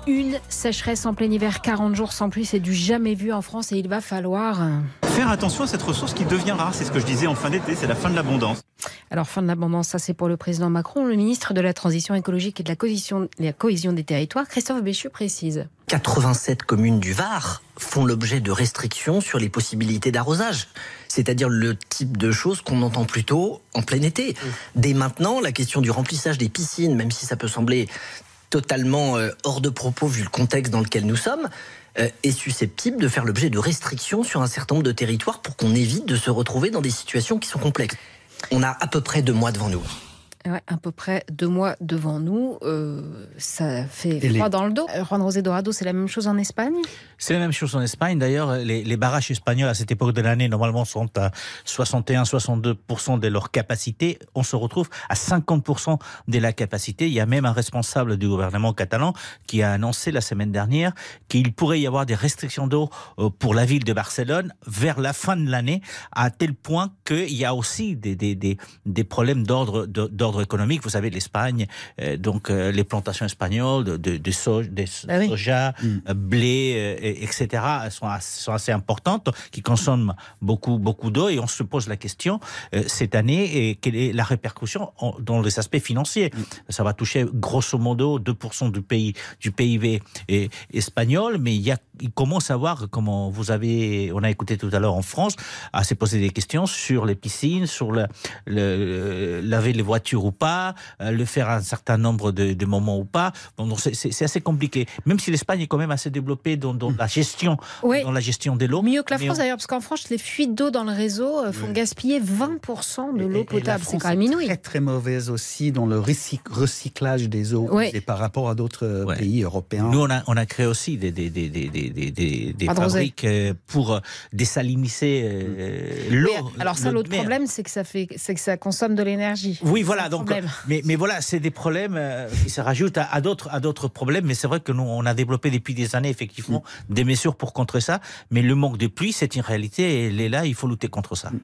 Une sécheresse en plein hiver, 40 jours sans pluie, c'est du jamais vu en France et il va falloir faire attention à cette ressource qui devient rare. C'est ce que je disais en fin d'été, c'est la fin de l'abondance. Alors, fin de l'abondance, ça c'est pour le président Macron. Le ministre de la Transition écologique et de la cohésion des territoires, Christophe Béchu, précise. 87 communes du Var font l'objet de restrictions sur les possibilités d'arrosage. C'est-à-dire le type de choses qu'on entend plutôt en plein été. Dès maintenant, la question du remplissage des piscines, même si ça peut sembler totalement hors de propos vu le contexte dans lequel nous sommes, est susceptible de faire l'objet de restrictions sur un certain nombre de territoires pour qu'on évite de se retrouver dans des situations qui sont complexes. On a à peu près 2 mois devant nous. Ouais, à peu près 2 mois devant nous. Ça fait froid dans le dos. Juan José Dorado, c'est la même chose en Espagne ? C'est la même chose en Espagne. D'ailleurs, les barrages espagnols, à cette époque de l'année, normalement, sont à 61-62% de leur capacité. On se retrouve à 50% de la capacité. Il y a même un responsable du gouvernement catalan qui a annoncé la semaine dernière qu'il pourrait y avoir des restrictions d'eau pour la ville de Barcelone vers la fin de l'année, à tel point qu'il y a aussi des problèmes d'ordre économique. Vous savez, l'Espagne, les plantations espagnoles de soja, blé, etc., sont assez importantes, qui consomment beaucoup d'eau, et on se pose la question cette année, et quelle est la répercussion dans les aspects financiers. Ça va toucher grosso modo 2% du PIB espagnol, mais il commence à voir, comme on a écouté tout à l'heure en France, à se poser des questions sur les piscines, sur laver les voitures ou pas, le faire à un certain nombre de moments ou pas. Bon, c'est assez compliqué. Même si l'Espagne est quand même assez développée dans la gestion, dans la gestion de l'eau. Mieux que la France d'ailleurs, parce qu'en France, les fuites d'eau dans le réseau font gaspiller 20% de l'eau potable. C'est quand même inouï. Très très mauvaise aussi dans le recyclage des eaux et par rapport à d'autres pays européens. Nous, on a créé aussi des fabriques pour désaliniser l'eau. Alors ça, l'autre problème, c'est que ça consomme de l'énergie. Oui, voilà. Donc, mais voilà, c'est des problèmes qui se rajoutent à d'autres problèmes. Mais c'est vrai que nous, on a développé depuis des années, effectivement, des mesures pour contrer ça. Mais le manque de pluie, c'est une réalité. Et elle est là, il faut lutter contre ça.